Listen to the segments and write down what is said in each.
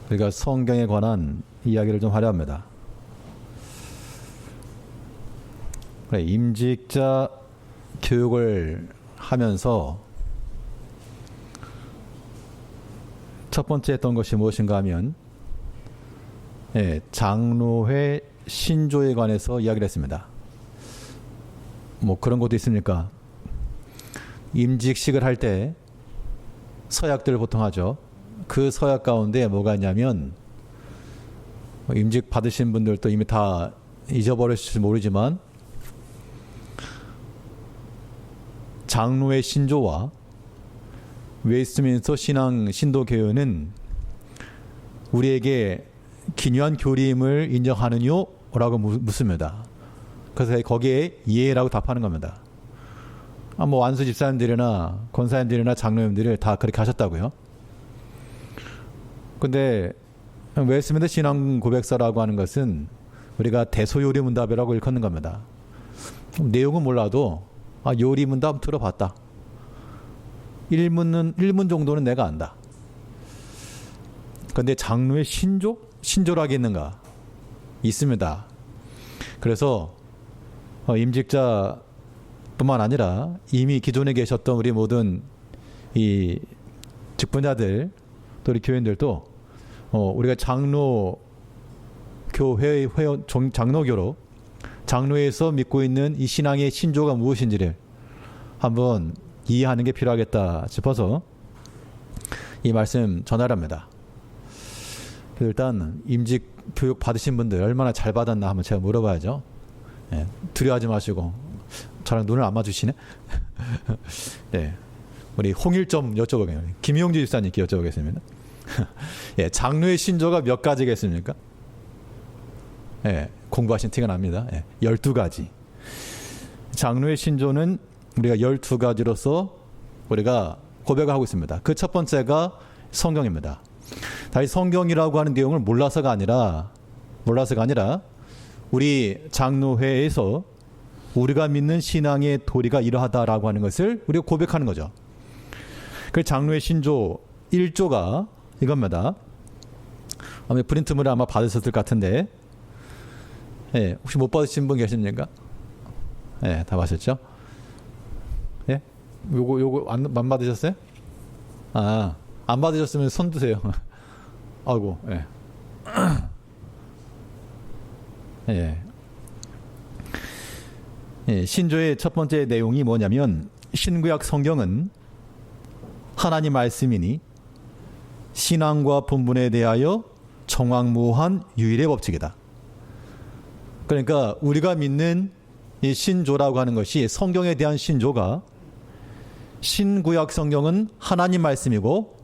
우리가 성경에 관한 이야기를 좀 하려 합니다. 그래, 임직자 교육을 하면서 첫 번째 했던 것이 무엇인가 하면 장로회 신조에 관해서 이야기를 했습니다. 뭐 그런 것도 있습니까? 임직식을 할 때 서약들을 보통 하죠. 그 서약 가운데 뭐가 있냐면, 임직 받으신 분들도 이미 다 잊어버렸을지 모르지만 장로의 신조와 웨스트민스터 신앙 신도교회는 우리에게 기묘한 교리임을 인정하느뇨? 라고 묻습니다. 그래서 거기에 예라고 답하는 겁니다. 뭐 완수 집사님들이나 권사님들이나 장로님들이 다 그렇게 하셨다고요. 근데 웨스트민스터 신앙 고백서라고 하는 것은 우리가 대소요리문답이라고 일컫는 겁니다. 내용은 몰라도 요리문답 들어봤다. 1문 정도는 내가 안다. 근데 장로의 신조? 신조라고 있는가? 있습니다. 그래서 임직자뿐만 아니라 이미 기존에 계셨던 우리 모든 이 직분자들 또 우리 교인들도 우리가 장로교회 회원 장로교로 장로에서 믿고 있는 이 신앙의 신조가 무엇인지를 한번 이해하는 게 필요하겠다 싶어서 이 말씀 전하랍니다. 일단 임직 교육 받으신 분들 얼마나 잘 받았나 한번 제가 물어봐야죠. 두려워하지 마시고. 저랑 눈을 안 마주치네. 네, 우리 홍일점 여쭤보겠습니다. 김용주 집사님께 여쭤보겠습니다. 장로의 신조가 몇 가지겠습니까? 공부하신 티가 납니다. 12가지. 장로의 신조는 우리가 12가지로서 우리가 고백을 하고 있습니다. 그 첫 번째가 성경입니다. 다시 성경이라고 하는 내용을 몰라서가 아니라 우리 장로회에서 우리가 믿는 신앙의 도리가 이러하다라고 하는 것을 우리가 고백하는 거죠. 그 장로의 신조 1조가 이겁니다. 아마 프린트물을 아마 받으셨을 것 같은데, 혹시 못 받으신 분 계십니까? 다 받으셨죠? 요거 안 받으셨어요? 안 받으셨으면 손 드세요. 아이고, 신조의 첫 번째 내용이 뭐냐면, 신구약 성경은 하나님 말씀이니 신앙과 본분에 대하여 정확무한 유일의 법칙이다. 그러니까 우리가 믿는 이 신조라고 하는 것이, 성경에 대한 신조가, 신구약 성경은 하나님 말씀이고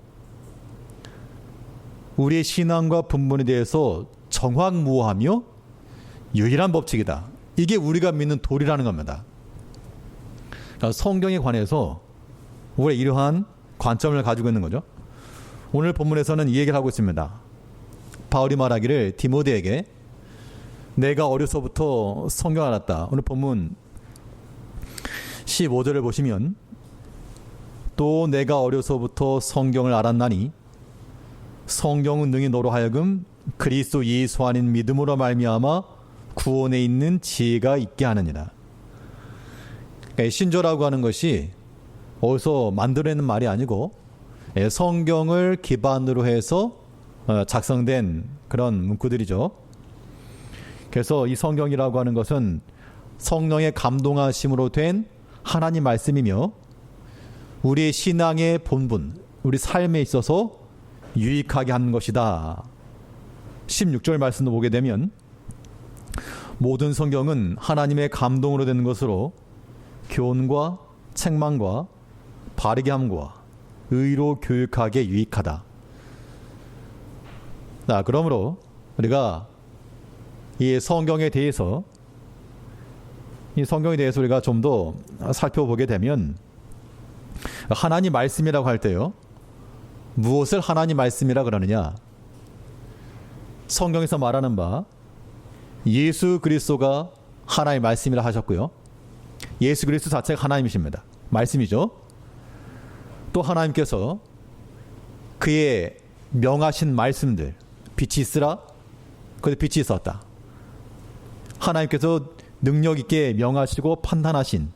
우리의 신앙과 본분에 대해서 정확무하며 유일한 법칙이다. 이게 우리가 믿는 도리라는 겁니다. 그러니까 성경에 관해서 우리가 이러한 관점을 가지고 있는 거죠. 오늘 본문에서는 이 얘기를 하고 있습니다. 바울이 말하기를 디모데에게 내가 어려서부터 성경을 알았다. 오늘 본문 15절을 보시면, 또 내가 어려서부터 성경을 알았나니 성경은 능히 너로 하여금 그리스도 예수 안인 믿음으로 말미암아 구원에 있는 지혜가 있게 하느니라. 그러니까 신조라고 하는 것이 어디서 만들어내는 말이 아니고 성경을 기반으로 해서 작성된 그런 문구들이죠. 그래서 이 성경이라고 하는 것은 성령의 감동하심으로 된 하나님 말씀이며 우리의 신앙의 본분, 우리 삶에 있어서 유익하게 하는 것이다. 16절 말씀도 보게 되면, 모든 성경은 하나님의 감동으로 된 것으로 교훈과 책망과 바르게 함과 의로 교육하게 유익하다. 그러므로 우리가 이 성경에 대해서 우리가 좀 더 살펴보게 되면, 하나님 말씀이라고 할 때요, 무엇을 하나님 말씀이라 그러느냐? 성경에서 말하는 바 예수 그리스도가 하나님의 말씀이라 하셨고요. 예수 그리스도 자체가 하나님이십니다. 말씀이죠. 또 하나님께서 그의 명하신 말씀들, 빛이 있으라. 그런데 빛이 있었다. 하나님께서 능력 있게 명하시고 판단하신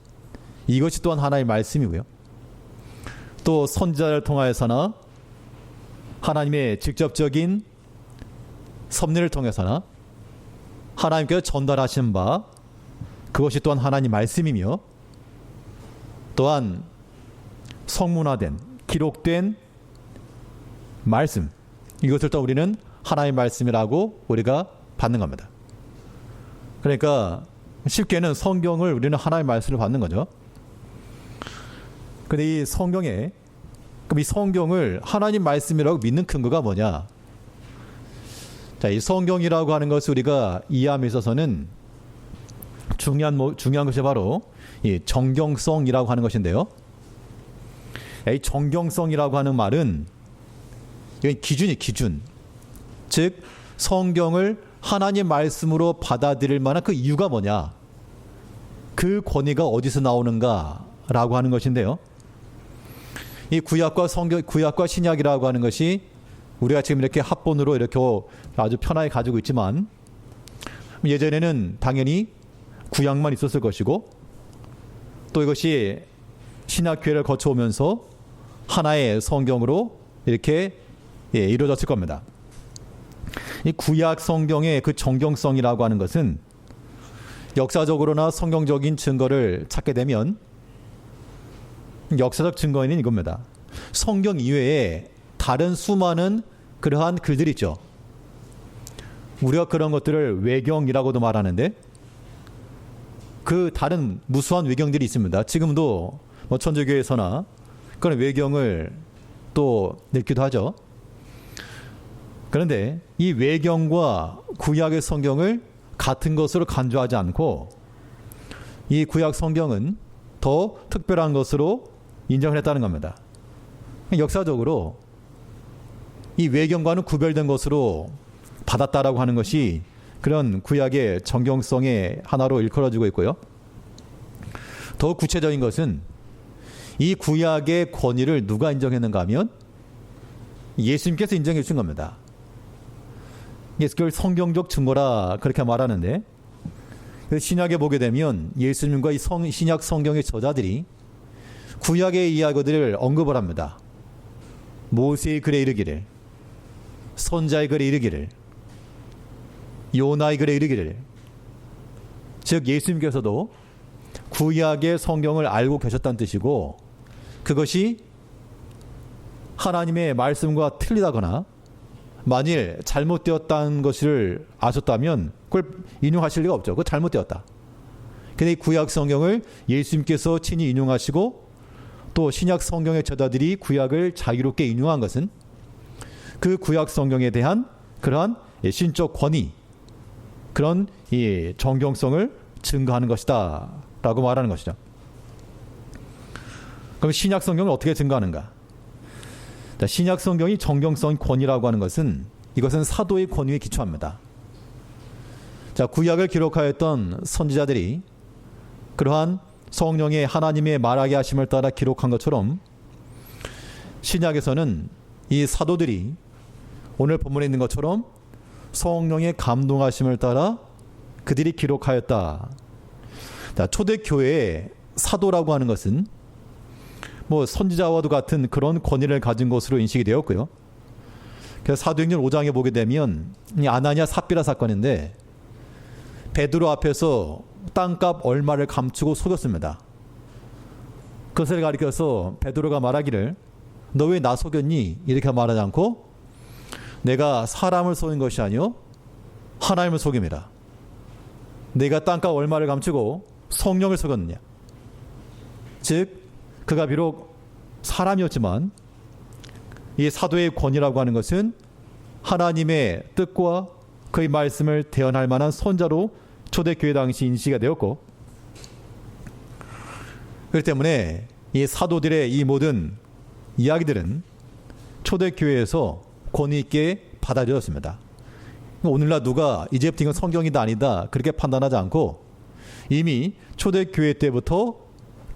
이것이 또한 하나의 말씀이고요. 또 선지자를 통하여서나 하나님의 직접적인 섭리를 통해서나 하나님께서 전달하신 바 그것이 또한 하나님 말씀이며 또한 성문화된 기록된 말씀 이것을 또 우리는 하나님의 말씀이라고 우리가 받는 겁니다. 그러니까 쉽게는 성경을 우리는 하나님의 말씀을 받는 거죠. 근데 이 성경에 그럼 이 성경을 하나님 말씀이라고 믿는 근거가 뭐냐? 자, 이 성경이라고 하는 것을 우리가 이해함에 있어서는 중요한 것이 바로 이 정경성이라고 하는 것인데요. 이 정경성이라고 하는 말은 이건 기준. 즉 성경을 하나님 말씀으로 받아들일 만한 그 이유가 뭐냐? 그 권위가 어디서 나오는가라고 하는 것인데요. 이 구약과 신약이라고 하는 것이 우리가 지금 이렇게 합본으로 이렇게 아주 편하게 가지고 있지만 예전에는 당연히 구약만 있었을 것이고 또 이것이 신약교회를 거쳐오면서 하나의 성경으로 이렇게 이루어졌을 겁니다. 이 구약 성경의 그 정경성이라고 하는 것은 역사적으로나 성경적인 증거를 찾게 되면 역사적 증거는 이겁니다. 성경 이외에 다른 수많은 그러한 글들이 있죠. 우리가 그런 것들을 외경이라고도 말하는데 그 다른 무수한 외경들이 있습니다. 지금도 뭐 천주교에서나 그런 외경을 또 냈기도 하죠. 그런데 이 외경과 구약의 성경을 같은 것으로 간주하지 않고 이 구약 성경은 더 특별한 것으로 인정을 했다는 겁니다. 역사적으로 이 외경과는 구별된 것으로 받았다라고 하는 것이 그런 구약의 정경성의 하나로 일컬어지고 있고요. 더 구체적인 것은 이 구약의 권위를 누가 인정했는가 하면 예수님께서 인정해 주신 겁니다. 그걸 성경적 증거라 그렇게 말하는데 신약에 보게 되면 예수님과 이 신약 성경의 저자들이 구약의 이야기들을 언급을 합니다. 모세의 글에 이르기를, 선자의 글에 이르기를, 요나의 글에 이르기를. 즉 예수님께서도 구약의 성경을 알고 계셨다는 뜻이고 그것이 하나님의 말씀과 틀리다거나 만일 잘못되었다는 것을 아셨다면 그걸 인용하실 리가 없죠. 그거 잘못되었다. 근데 이 구약 성경을 예수님께서 친히 인용하시고 또 신약 성경의 저자들이 구약을 자유롭게 인용한 것은 그 구약 성경에 대한 그러한 신적 권위, 그런 이 정경성을 증거하는 것이다 라고 말하는 것이죠. 그럼 신약 성경을 어떻게 증거하는가? 신약 성경이 정경성 권위라고 하는 것은 이것은 사도의 권위에 기초합니다. 자, 구약을 기록하였던 선지자들이 그러한 성령의 하나님의 말하게 하심을 따라 기록한 것처럼 신약에서는 이 사도들이 오늘 본문에 있는 것처럼 성령의 감동하심을 따라 그들이 기록하였다. 자, 초대교회의 사도라고 하는 것은 뭐 선지자와도 같은 그런 권위를 가진 것으로 인식이 되었고요. 그래서 사도행전 5장에 보게 되면 이 아나니아 삽비라 사건인데 베드로 앞에서 땅값 얼마를 감추고 속였습니다. 그것을 가리켜서 베드로가 말하기를 너 왜 나 속였니? 이렇게 말하지 않고 내가 사람을 속인 것이 아니요 하나님을 속임이라. 내가 땅값 얼마를 감추고 성령을 속였느냐. 즉 그가 비록 사람이었지만 이 사도의 권위라고 하는 것은 하나님의 뜻과 그의 말씀을 대언할 만한 선자로 초대교회 당시 인식이 되었고 그렇기 때문에 이 사도들의 이 모든 이야기들은 초대교회에서 권위 있게 받아들여졌습니다. 오늘날 누가 이제부터 이건 성경이다 아니다 그렇게 판단하지 않고 이미 초대교회 때부터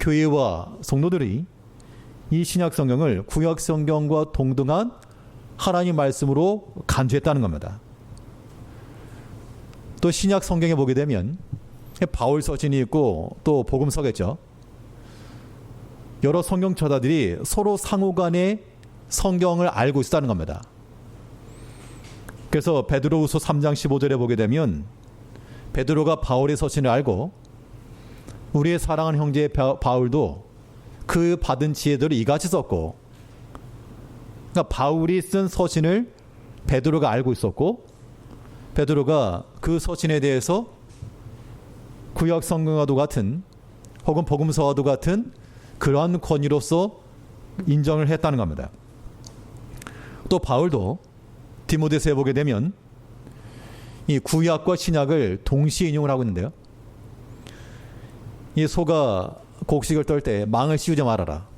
교회와 성도들이 이 신약 성경을 구약 성경과 동등한 하나님 말씀으로 간주했다는 겁니다. 또 신약 성경에 보게 되면 바울 서신이 있고 또 복음서겠죠. 여러 성경 저자들이 서로 상호간에 성경을 알고 있다는 겁니다. 그래서 베드로후서 3장 15절에 보게 되면 베드로가 바울의 서신을 알고 우리의 사랑하는 형제 바울도 그 받은 지혜대로 이같이 썼고, 그러니까 바울이 쓴 서신을 베드로가 알고 있었고 베드로가 그 서신에 대해서 구약 성경과도 같은 혹은 복음서와도 같은 그러한 권위로서 인정을 했다는 겁니다. 또 바울도 디모데서에 보게 되면 이 구약과 신약을 동시에 인용을 하고 있는데요. 이 소가 곡식을 떨 때 망을 씌우지 말아라.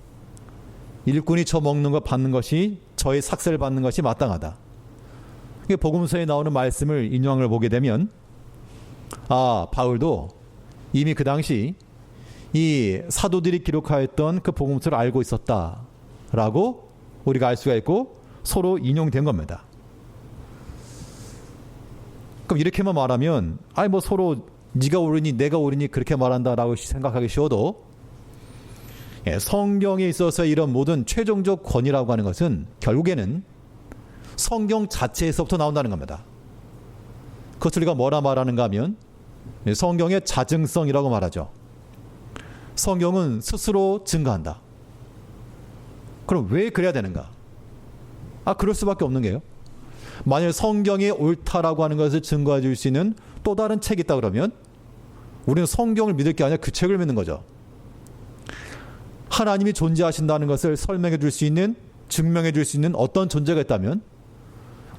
일꾼이 저 먹는 것 받는 것이 저의 삭세를 받는 것이 마땅하다. 복음서에 나오는 말씀을 인용한 걸 보게 되면 바울도 이미 그 당시 이 사도들이 기록하였던 그 복음서를 알고 있었다라고 우리가 알 수가 있고 서로 인용된 겁니다. 그럼 이렇게만 말하면 뭐 서로 네가 옳으니 내가 옳으니 그렇게 말한다라고 생각하기 쉬워도 성경에 있어서 이런 모든 최종적 권위라고 하는 것은 결국에는 성경 자체에서부터 나온다는 겁니다. 그것을 우리가 뭐라 말하는가 하면 성경의 자증성이라고 말하죠. 성경은 스스로 증거한다. 그럼 왜 그래야 되는가? 그럴 수밖에 없는 게요. 만일 성경이 옳다라고 하는 것을 증거해 줄 수 있는 또 다른 책이 있다 그러면 우리는 성경을 믿을 게 아니라 그 책을 믿는 거죠. 하나님이 존재하신다는 것을 설명해 줄 수 있는, 증명해 줄 수 있는 어떤 존재가 있다면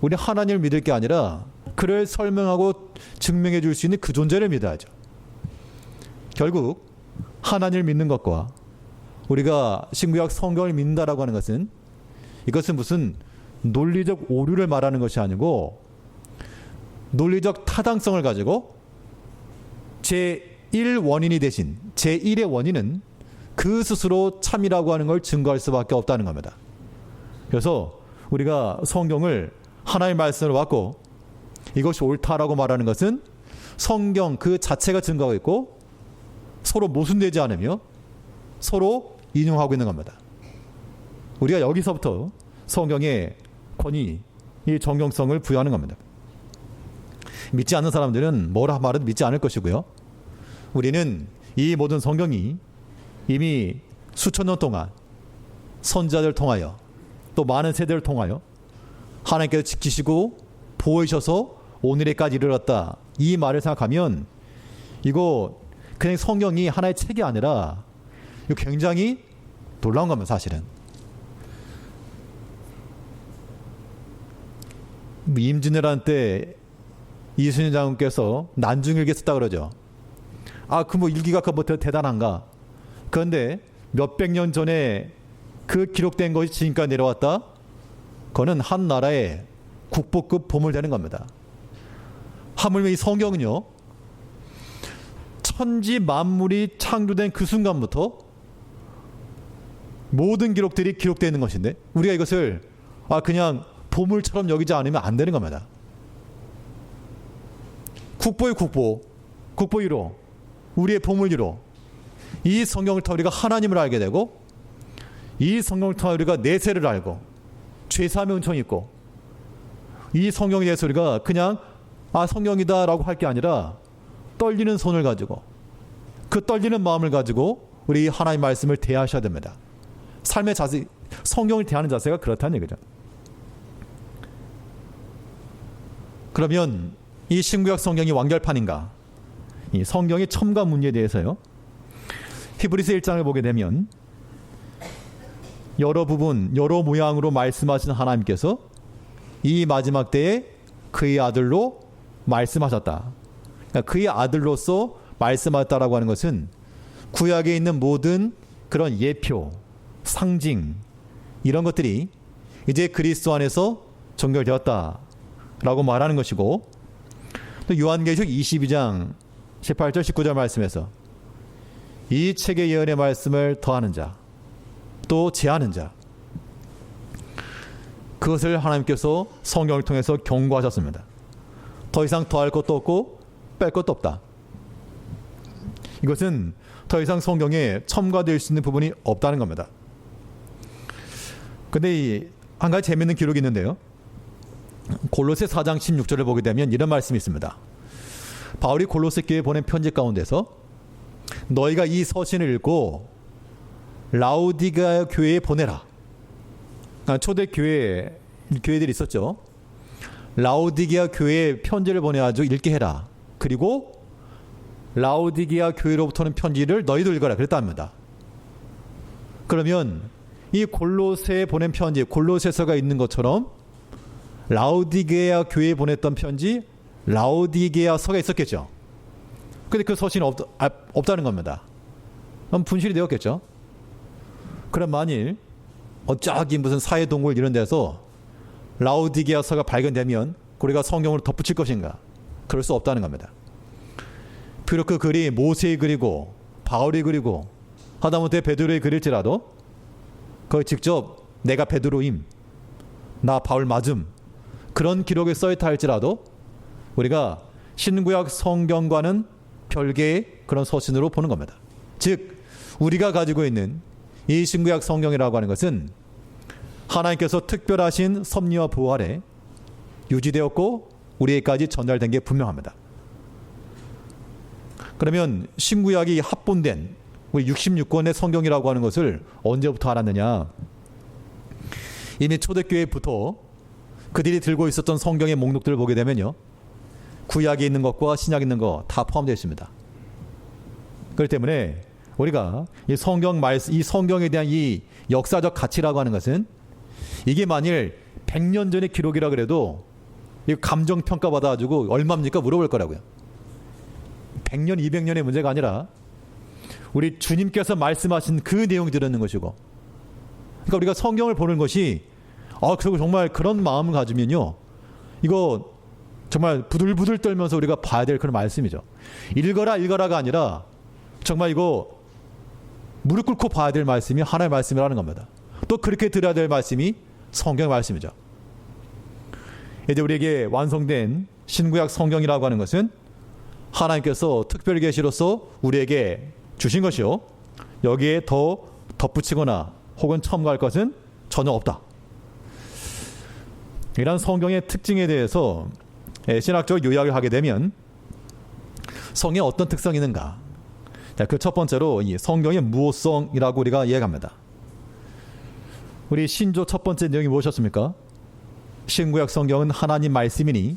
우리는 하나님을 믿을 게 아니라 그를 설명하고 증명해 줄 수 있는 그 존재를 믿어야죠. 결국 하나님을 믿는 것과 우리가 신구약 성경을 믿는다라고 하는 것은 이것은 무슨 논리적 오류를 말하는 것이 아니고 논리적 타당성을 가지고 제1원인이 대신 제1의 원인은 그 스스로 참이라고 하는 걸 증거할 수밖에 없다는 겁니다. 그래서 우리가 성경을 하나의 말씀으로 받고 이것이 옳다라고 말하는 것은 성경 그 자체가 증거가 있고 서로 모순되지 않으며 서로 인용하고 있는 겁니다. 우리가 여기서부터 성경의 권위, 이 정경성을 부여하는 겁니다. 믿지 않는 사람들은 뭐라 말해도 믿지 않을 것이고요. 우리는 이 모든 성경이 이미 수천 년 동안 선지자들을 통하여 또 많은 세대를 통하여 하나님께서 지키시고 보호하셔서 오늘에까지 이르렀다. 이 말을 생각하면 이거 그냥 성경이 하나의 책이 아니라 이거 굉장히 놀라운 겁니다. 사실은. 임진왜란 때 이순신 장군께서 난중일기 썼다 그러죠. 그 일기가 대단한가? 그런데 몇백 년 전에 그 기록된 것이 지금까지 내려왔다? 그거는 한 나라의 국보급 보물되는 겁니다. 하물며 이 성경은요, 천지 만물이 창조된 그 순간부터 모든 기록들이 기록되어 있는 것인데 우리가 이것을 그냥 보물처럼 여기지 않으면 안 되는 겁니다. 국보의 국보, 국보 1호, 우리의 보물 1호. 이 성경을 통해 우리가 하나님을 알게 되고 이 성경을 통해 우리가 내세를 알고 죄사함의 은총이 있고 이 성경에 대해서 우리가 그냥 성경이다 라고 할 게 아니라 떨리는 손을 가지고 그 떨리는 마음을 가지고 우리 하나님의 말씀을 대하셔야 됩니다. 삶의 자세, 성경을 대하는 자세가 그렇다는 얘기죠. 그러면 이 신구약 성경이 완결판인가? 이 성경의 첨가 문제에 대해서요. 히브리서 1장을 보게 되면 여러 부분, 여러 모양으로 말씀하시는 하나님께서 이 마지막 때에 그의 아들로 말씀하셨다. 그러니까 그의 아들로서 말씀하셨다라고 하는 것은 구약에 있는 모든 그런 예표, 상징 이런 것들이 이제 그리스도 안에서 정결되었다라고 말하는 것이고, 또 요한계시록 22장 18절 19절 말씀에서 이 책의 예언의 말씀을 더하는 자, 또 제하는 자, 그것을 하나님께서 성경을 통해서 경고하셨습니다. 더 이상 더할 것도 없고 뺄 것도 없다. 이것은 더 이상 성경에 첨가될 수 있는 부분이 없다는 겁니다. 근데 한 가지 재미있는 기록이 있는데요. 골로새 4장 16절을 보게 되면 이런 말씀이 있습니다. 바울이 골로새 교회에 보낸 편지 가운데서 너희가 이 서신을 읽고 라우디게아 교회에 보내라. 초대 교회들이 있었죠. 라우디게아 교회에 편지를 보내가지고 읽게 해라. 그리고 라우디게아 교회로부터는 편지를 너희도 읽어라. 그랬답니다. 그러면 이 골로새에 보낸 편지, 골로새서가 있는 것처럼 라우디게아 교회에 보냈던 편지, 라우디게아서가 있었겠죠. 근데 그 서신이 없다는 겁니다. 그럼 분실이 되었겠죠. 그럼 만일 저기 무슨 사회동굴 이런 데서 라우디게아서가 발견되면 우리가 성경으로 덧붙일 것인가? 그럴 수 없다는 겁니다. 비록 그 글이 모세의 글이고 바울이 글이고 하다못해 베드로의 글일지라도 거의 직접 내가 베드로임, 나 바울 맞음, 그런 기록에 써있다 할지라도 우리가 신구약 성경과는 별개의 그런 서신으로 보는 겁니다. 즉 우리가 가지고 있는 이 신구약 성경이라고 하는 것은 하나님께서 특별하신 섭리와 보호 아래 유지되었고 우리에게까지 전달된 게 분명합니다. 그러면 신구약이 합본된 우리 66권의 성경이라고 하는 것을 언제부터 알았느냐? 이미 초대교회부터 그들이 들고 있었던 성경의 목록들을 보게 되면요, 구약에 있는 것과 신약에 있는 것 다 포함되어 있습니다. 그렇기 때문에 우리가 이 성경에 대한 이 역사적 가치라고 하는 것은 이게 만일 100년 전의 기록이라 그래도 이 감정 평가 받아가지고 얼마입니까 물어볼 거라고요. 100년, 200년의 문제가 아니라 우리 주님께서 말씀하신 그 내용이 들어있는 것이고, 그러니까 우리가 성경을 보는 것이 그리고 정말 그런 마음을 가지면요, 이거 정말 부들부들 떨면서 우리가 봐야 될 그런 말씀이죠. 읽어라가 아니라 정말 이거 무릎 꿇고 봐야 될 말씀이 하나님의 말씀이라는 겁니다. 또 그렇게 들어야 될 말씀이 성경의 말씀이죠. 이제 우리에게 완성된 신구약 성경이라고 하는 것은 하나님께서 특별 계시로서 우리에게 주신 것이요, 여기에 더 덧붙이거나 혹은 첨가할 것은 전혀 없다. 이런 성경의 특징에 대해서 신학적 요약을 하게 되면 성경에 어떤 특성이 있는가? 그 첫 번째로 이 성경의 무호성이라고 우리가 이해합니다. 우리 신조 첫 번째 내용이 무엇이었습니까? 신구약 성경은 하나님 말씀이니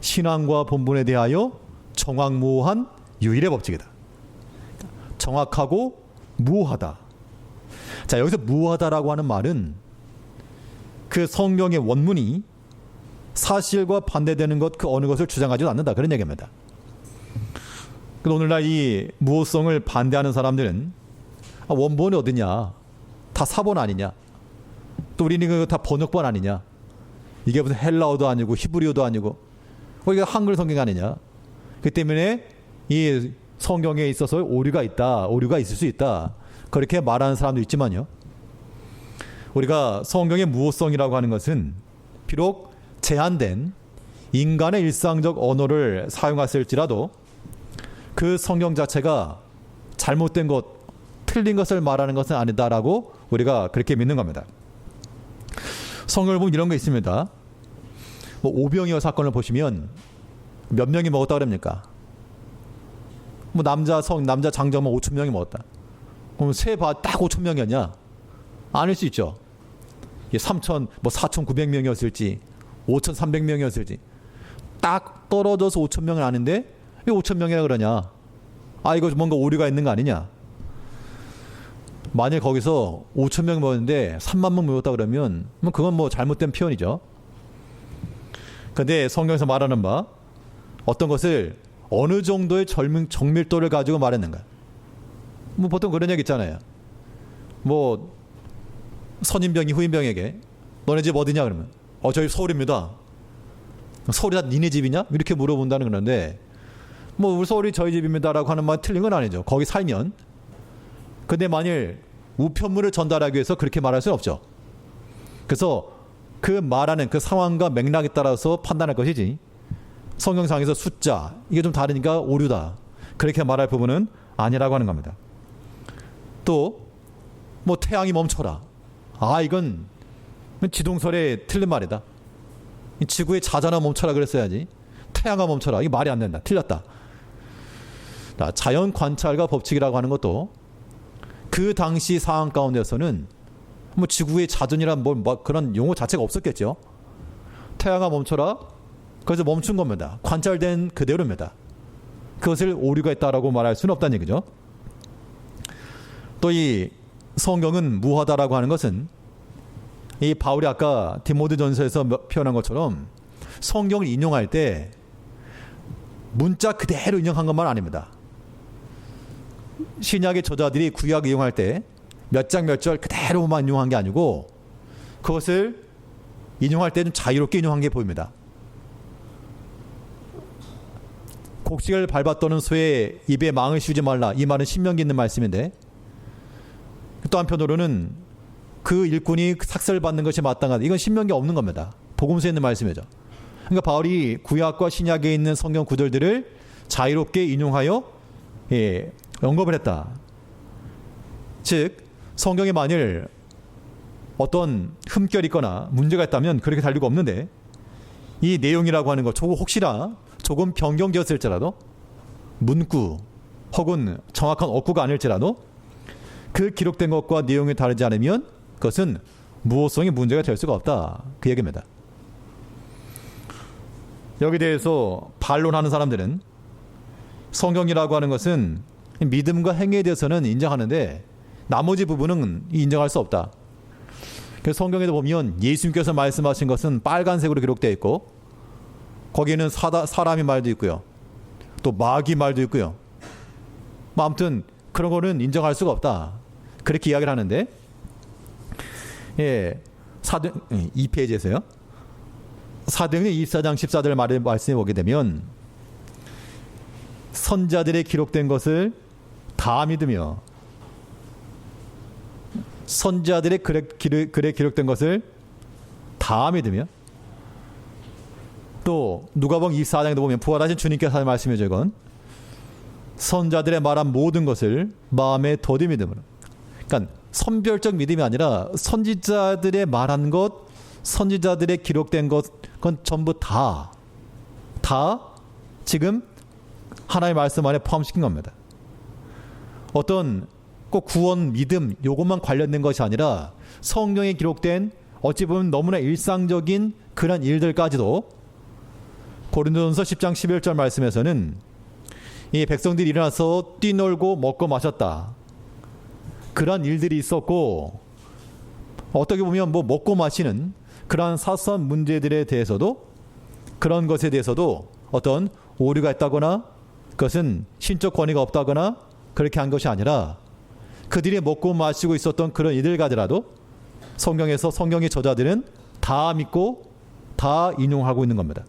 신앙과 본분에 대하여 정확무호한 유일의 법칙이다. 정확하고 무호하다. 자, 여기서 무호하다라고 하는 말은 그 성경의 원문이 사실과 반대되는 것 그 어느 것을 주장하지도 않는다, 그런 얘기입니다. 오늘날 이 무호성을 반대하는 사람들은 원본이 어디냐, 다 사본 아니냐, 또 우리는 그거 다 번역본 아니냐, 이게 무슨 헬라어도 아니고 히브리어도 아니고 이게 한글 성경 아니냐, 그 때문에 이 성경에 있어서 오류가 있을 수 있다, 그렇게 말하는 사람도 있지만요, 우리가 성경의 무호성이라고 하는 것은 비록 제한된 인간의 일상적 언어를 사용했을지라도 그 성경 자체가 잘못된 것, 틀린 것을 말하는 것은 아니다라고 우리가 그렇게 믿는 겁니다. 성경을 보면 이런 거 있습니다. 오병이어 사건을 보시면 몇 명이 먹었다 그럽니까? 남자 장정만 5천 명이 먹었다. 그럼 딱 5천 명이었냐? 아닐 수 있죠. 4,900명이었을지 5,300명이었을지 딱 떨어져서 5천 명은 아는데 왜 5천 명이라 그러냐? 이거 뭔가 오류가 있는 거 아니냐? 만약 거기서 5천 명 모였는데 3만 명 모였다 그러면 그건 잘못된 표현이죠. 그런데 성경에서 말하는 바 어떤 것을 어느 정도의 정밀도를 가지고 말했는가? 보통 그런 얘기 있잖아요. 선임병이 후임병에게 너네 집 어디냐 그러면 저희 서울입니다. 서울이 다 니네 집이냐? 이렇게 물어본다는 건데 우리 서울이 저희 집입니다라고 하는 말 틀린 건 아니죠. 거기 살면. 근데 만일 우편물을 전달하기 위해서 그렇게 말할 수는 없죠. 그래서 그 말하는 그 상황과 맥락에 따라서 판단할 것이지, 성경상에서 숫자 이게 좀 다르니까 오류다 그렇게 말할 부분은 아니라고 하는 겁니다. 또 뭐 태양이 멈춰라, 이건 지동설에 틀린 말이다. 지구의 자전화 멈춰라 그랬어야지 태양아 멈춰라, 이게 말이 안 된다, 틀렸다. 자연 관찰과 법칙이라고 하는 것도 그 당시 상황 가운데서는 뭐 지구의 자전이란 뭐 그런 용어 자체가 없었겠죠. 태양아 멈춰라, 그래서 멈춘 겁니다. 관찰된 그대로입니다. 그것을 오류가 있다라고 말할 수는 없다는 얘기죠. 또 이 성경은 무하다라고 하는 것은 이 바울이 아까 디모데전서에서 표현한 것처럼 성경을 인용할 때 문자 그대로 인용한 것만 아닙니다. 신약의 저자들이 구약 인용할 때 몇 장 몇 절 그대로만 인용한 게 아니고 그것을 인용할 때 좀 자유롭게 인용한 게 보입니다. 곡식을 밟아 떠는 소의 입에 망을 씌우지 말라, 이 말은 신명기에 있는 말씀인데, 또 한편으로는 그 일꾼이 삭설받는 것이 마땅하다, 이건 신명기에 없는 겁니다. 복음서에 있는 말씀이죠. 그러니까 바울이 구약과 신약에 있는 성경 구절들을 자유롭게 인용하여 언급을 했다. 즉 성경에 만일 어떤 흠결이 있거나 문제가 있다면 그렇게 달 리가 없는데, 이 내용이라고 하는 것 혹시나 조금 변경되었을지라도, 문구 혹은 정확한 어구가 아닐지라도 그 기록된 것과 내용이 다르지 않으면 그것은 무호성이 문제가 될 수가 없다, 그 얘기입니다. 여기에 대해서 반론하는 사람들은 성경이라고 하는 것은 믿음과 행위에 대해서는 인정하는데 나머지 부분은 인정할 수 없다. 그래서 성경에도 보면 예수님께서 말씀하신 것은 빨간색으로 기록되어 있고, 거기에는 사람이 말도 있고요, 또 마귀 말도 있고요, 뭐 아무튼 그런 거는 인정할 수가 없다, 그렇게 이야기를 하는데, 사도행 2페이지에서요 사도행전 24장 14절 말씀해 보게 되면 선자들의 기록된 것을 다 믿으며, 선자들의 글에 기록된 것을 다 믿으며, 또 누가복음 24장에도 보면 부활하신 주님께서 하는 말씀이죠. 이건 선자들의 말한 모든 것을 마음에 더디 믿음으로, 그러니까 선별적 믿음이 아니라 선지자들의 말한 것, 선지자들의 기록된 것, 그건 전부 다 지금 하나님의 말씀 안에 포함시킨 겁니다. 어떤 꼭 구원, 믿음 요것만 관련된 것이 아니라 성경에 기록된 어찌 보면 너무나 일상적인 그런 일들까지도, 고린도전서 10장 11절 말씀에서는 이 백성들이 일어나서 뛰놀고 먹고 마셨다, 그런 일들이 있었고, 어떻게 보면 뭐 먹고 마시는 그러한 사소한 문제들에 대해서도, 그런 것에 대해서도 어떤 오류가 있다거나 그것은 신적 권위가 없다거나 그렇게 한 것이 아니라, 그들이 먹고 마시고 있었던 그런 이들까지라도 성경에서 성경의 저자들은 다 믿고 다 인용하고 있는 겁니다.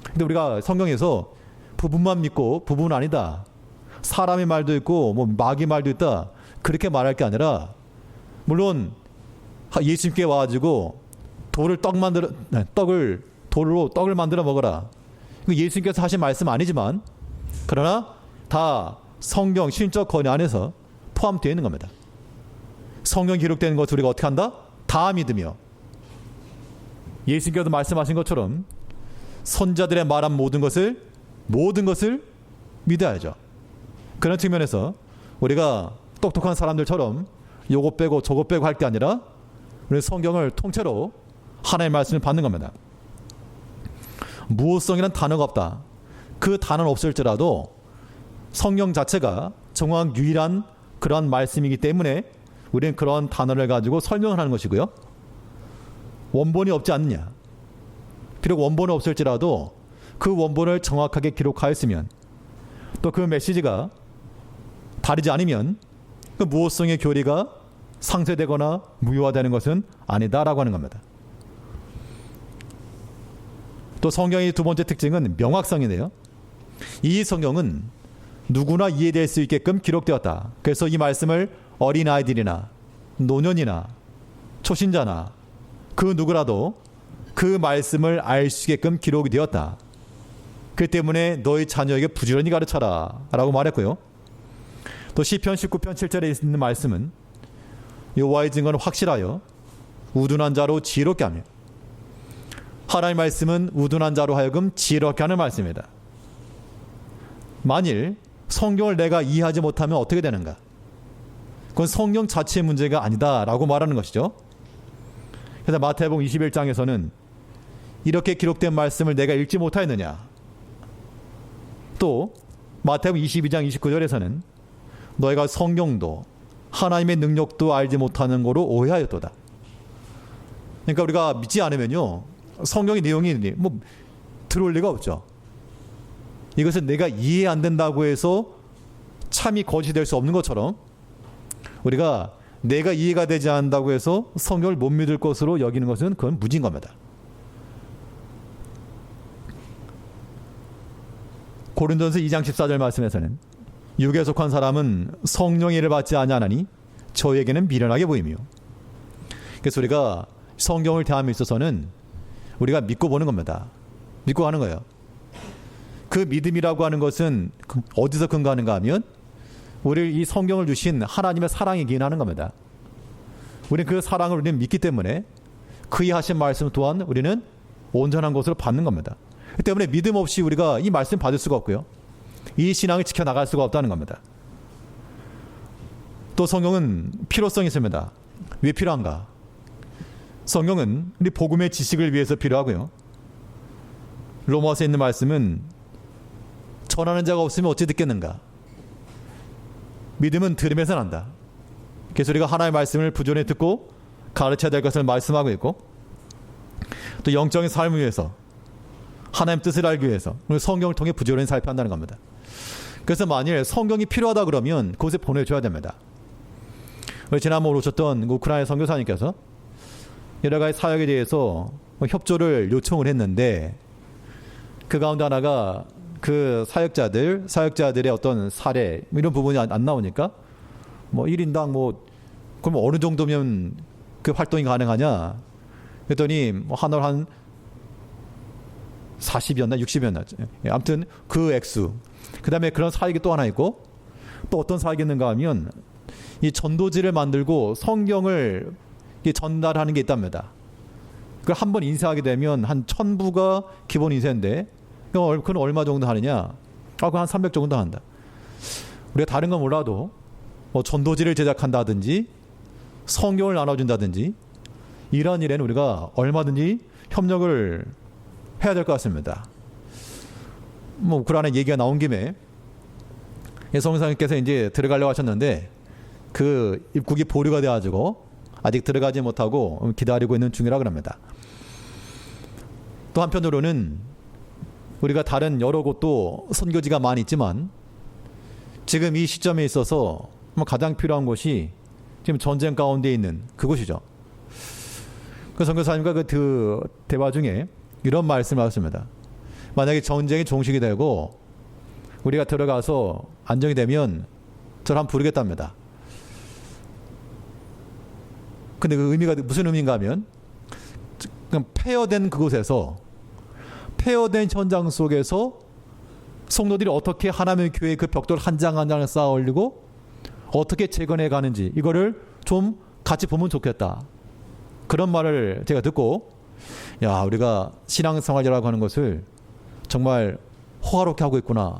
근데 우리가 성경에서 부분만 믿고 부분은 아니다, 사람의 말도 있고 뭐 마귀 말도 있다, 그렇게 말할 게 아니라, 물론 예수님께 와가지고 돌로 떡을 만들어 먹어라, 예수님께서 하신 말씀 아니지만 그러나 다 성경 신적 권위 안에서 포함되어 있는 겁니다. 성경 기록되는 것을 우리가 어떻게 한다? 다 믿으며, 예수님께서 말씀하신 것처럼 선자들의 말한 모든 것을 믿어야죠. 그런 측면에서 우리가 똑똑한 사람들처럼 요거 빼고 저거 빼고 할 게 아니라 우리 성경을 통째로 하나님의 말씀을 받는 겁니다. 무호성이라는 단어가 없다, 그 단어는 없을지라도 성경 자체가 정확 유일한 그러한 말씀이기 때문에 우리는 그런 단어를 가지고 설명을 하는 것이고요. 원본이 없지 않느냐, 비록 원본이 없을지라도 그 원본을 정확하게 기록하였으면, 또 그 메시지가 다르지 않으면 그 무호성의 교리가 상쇄되거나 무효화되는 것은 아니다라고 하는 겁니다. 또 성경의 두 번째 특징은 명확성이네요. 이 성경은 누구나 이해될 수 있게끔 기록되었다. 그래서 이 말씀을 어린아이들이나 노년이나 초신자나 그 누구라도 그 말씀을 알 수 있게끔 기록이 되었다. 그 때문에 너희 자녀에게 부지런히 가르쳐라 라고 말했고요. 또 시편 19편 7절에 있는 말씀은 여호와의 증거는 확실하여 우둔한 자로 지혜롭게 하며, 하나님의 말씀은 우둔한 자로 하여금 지혜롭게 하는 말씀입니다. 만일 성경을 내가 이해하지 못하면 어떻게 되는가? 그건 성경 자체의 문제가 아니다라고 말하는 것이죠. 그래서 마태복음 21장에서는 이렇게 기록된 말씀을 내가 읽지 못하였느냐? 또 마태복음 22장 29절에서는 너희가 성경도 하나님의 능력도 알지 못하는 거로 오해하였도다. 그러니까 우리가 믿지 않으면요, 성경의 내용이 뭐 들어올 리가 없죠. 이것은 내가 이해 안 된다고 해서 참이 거짓이 될 수 없는 것처럼, 우리가 내가 이해가 되지 않는다고 해서 성경을 못 믿을 것으로 여기는 것은 그건 무지인 겁니다. 고린도전서 2장 14절 말씀에서는 육에 속한 사람은 성령의 일을 받지 아니하나니 저에게는 미련하게 보이며, 그래서 우리가 성경을 대함에 있어서는 우리가 믿고 보는 겁니다. 믿고 하는 거예요. 그 믿음이라고 하는 것은 어디서 근거하는가 하면 우리 이 성경을 주신 하나님의 사랑에 기인하는 겁니다. 우리는 그 사랑을 우리는 믿기 때문에 그의 하신 말씀 또한 우리는 온전한 것으로 받는 겁니다. 그 때문에 믿음 없이 우리가 이 말씀 받을 수가 없고요, 이 신앙을 지켜나갈 수가 없다는 겁니다. 또 성경은 필요성이 있습니다. 왜 필요한가? 성경은 우리 복음의 지식을 위해서 필요하고요, 로마서에 있는 말씀은 전하는 자가 없으면 어찌 듣겠는가? 믿음은 들음에서 난다. 그래서 우리가 하나님의 말씀을 부지런히 듣고 가르쳐야 될 것을 말씀하고 있고, 또 영적인 삶을 위해서 하나님 뜻을 알기 위해서 성경을 통해 부지런히 살펴야 한다는 겁니다. 그래서 만일 성경이 필요하다 그러면 그곳에 보내줘야 됩니다. 지난번 오셨던 우크라이나 선교사님께서 여러 가지 사역에 대해서 협조를 요청을 했는데, 그 가운데 하나가 그 사역자들의 어떤 사례 이런 부분이 안 나오니까 뭐 1인당 그럼 어느 정도면 그 활동이 가능하냐 그랬더니 뭐 하나로 한 40이었나 60이었나, 아무튼 그 액수. 그 다음에 그런 사역이 또 하나 있고, 또 어떤 사역이 있는가 하면 이 전도지를 만들고 성경을 전달하는 게 있답니다. 그걸 한번 인쇄하게 되면 한 1000부가 기본 인쇄인데 그건 얼마 정도 하느냐? 그건 한 300 정도 한다. 우리가 다른 건 몰라도 뭐 전도지를 제작한다든지 성경을 나눠준다든지 이런 일에는 우리가 얼마든지 협력을 해야 될 것 같습니다. 뭐 우크라이나 얘기가 나온 김에 성사님께서 이제 들어가려고 하셨는데 그 입국이 보류가 돼가지고 아직 들어가지 못하고 기다리고 있는 중이라 그럽니다. 또 한편으로는 우리가 다른 여러 곳도 선교지가 많이 있지만 지금 이 시점에 있어서 가장 필요한 곳이 지금 전쟁 가운데 있는 그곳이죠. 그 선교사님과 그 대화 중에 이런 말씀을 하셨습니다. 만약에 전쟁이 종식이 되고 우리가 들어가서 안정이 되면 저를 한번 부르겠답니다. 근데 그 의미가 무슨 의미인가 하면 그냥 폐허된 그곳에서, 폐허된 현장 속에서 성도들이 어떻게 하나님의 교회의 그 벽돌 한 장 한 장을 쌓아 올리고 어떻게 재건해 가는지 이거를 좀 같이 보면 좋겠다. 그런 말을 제가 듣고, 야, 우리가 신앙생활이라고 하는 것을 정말 호화롭게 하고 있구나,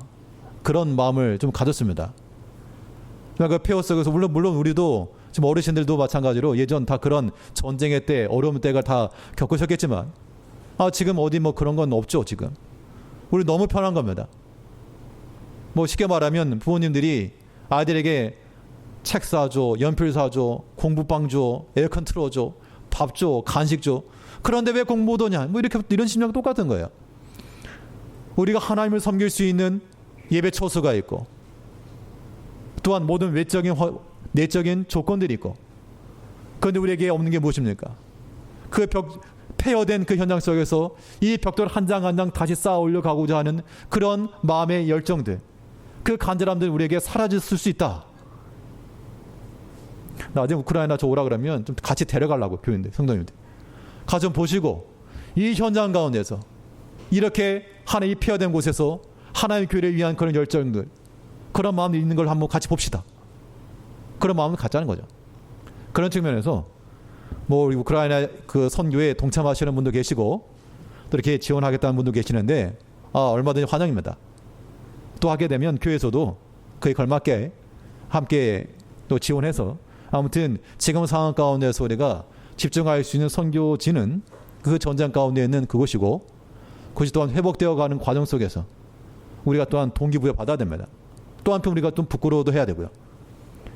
그런 마음을 좀 가졌습니다. 그 폐허 속에서 물론 우리도 지금 어르신들도 마찬가지로 예전 다 그런 전쟁의 때 어려운 때가 다 겪으셨겠지만 지금 어디 뭐 그런 건 없죠. 지금 우리 너무 편한 겁니다. 뭐 쉽게 말하면 부모님들이 아이들에게 책 사줘, 연필 사줘, 공부방 줘, 에어컨 틀어줘, 밥 줘, 간식 줘. 그런데 왜 공부 못 오냐? 뭐 이런 심리랑 똑같은 거예요. 우리가 하나님을 섬길 수 있는 예배 처수가 있고, 또한 모든 내적인 조건들이 있고, 그런데 우리에게 없는 게 무엇입니까? 그 폐허된 그 현장 속에서 이 벽돌 한 장 한 장 다시 쌓아 올려가고자 하는 그런 마음의 열정들, 그 간절함들 우리에게 사라졌을 수 있다. 나중에 우크라이나 저 오라 그러면 좀 같이 데려가려고, 교인들, 성도님들. 가서 보시고 이 현장 가운데서 이렇게 하나님이 폐허된 곳에서 하나님의 교회를 위한 그런 열정들, 그런 마음이 있는 걸 한번 같이 봅시다. 그런 마음을 갖자는 거죠. 그런 측면에서 뭐 우리 우크라이나 그 선교에 동참하시는 분도 계시고 또 이렇게 지원하겠다는 분도 계시는데 얼마든지 환영입니다. 또 하게 되면 교회에서도 그에 걸맞게 함께 또 지원해서 아무튼 지금 상황 가운데서 우리가 집중할 수 있는 선교지는 그 전장 가운데 있는 그곳이고, 그것이 또한 회복되어 가는 과정 속에서 우리가 또한 동기부여 받아야 됩니다. 또 한편 우리가 좀 부끄러워도 해야 되고요.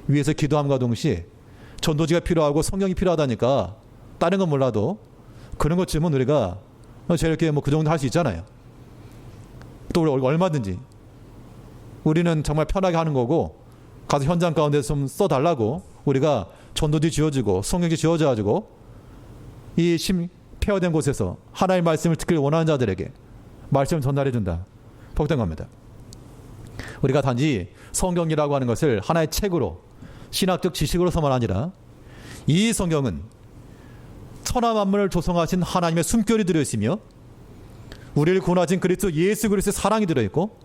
위에서 기도함과 동시에 전도지가 필요하고 성경이 필요하다니까 다른 건 몰라도 그런 것쯤은 우리가 저렇게 뭐 그 정도 할 수 있잖아요. 또 얼마든지 우리는 정말 편하게 하는 거고, 가서 현장 가운데서 좀 써달라고 우리가 전도지 지어주고 성경지 지어줘가지고 이 폐허된 곳에서 하나님의 말씀을 듣기를 원하는 자들에게 말씀을 전달해준다. 복된 겁니다. 우리가 단지 성경이라고 하는 것을 하나의 책으로 신학적 지식으로서만 아니라 이 성경은 천하 만물을 조성하신 하나님의 숨결이 들어있으며 우리를 구원하신 그리스도 예수 그리스도의 사랑이 들어있고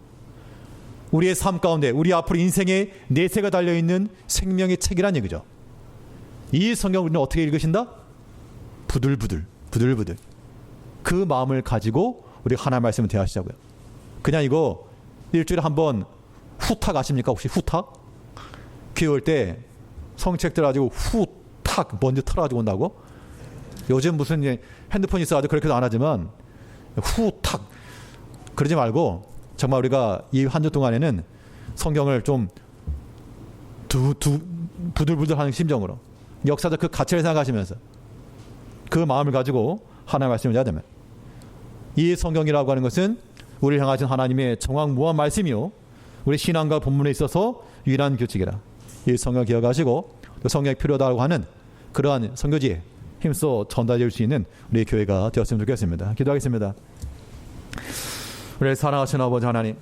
우리의 삶 가운데 우리 앞으로 인생의 내세가 달려있는 생명의 책이란 얘기죠. 이 성경을 우리는 어떻게 읽으신다? 부들부들 그 마음을 가지고 우리 하나님의 말씀을 대하시자고요. 그냥 이거 일주일에 한 번 후탁 아십니까? 혹시 후탁? 교회 올 때 성책들 가지고 후탁 먼저 털어가지고 온다고? 요즘 무슨 핸드폰이 있어가지고 그렇게도 안 하지만 후탁 그러지 말고 정말 우리가 이 한 주 동안에는 성경을 좀 부들부들하는 심정으로 역사적 그 가치를 생각하시면서 그 마음을 가지고 하나님의 말씀을 해야 됩니다. 이 성경이라고 하는 것은 우리를 향하신 하나님의 정확무한 말씀이요 우리 신앙과 본문에 있어서 유일한 규칙이라. 이 성경을 기억하시고 또 성경이 필요하다고 하는 그러한 선교지에 힘써 전달해 줄 수 있는 우리 교회가 되었으면 좋겠습니다. 기도하겠습니다. 우리 사랑하신 아버지 하나님,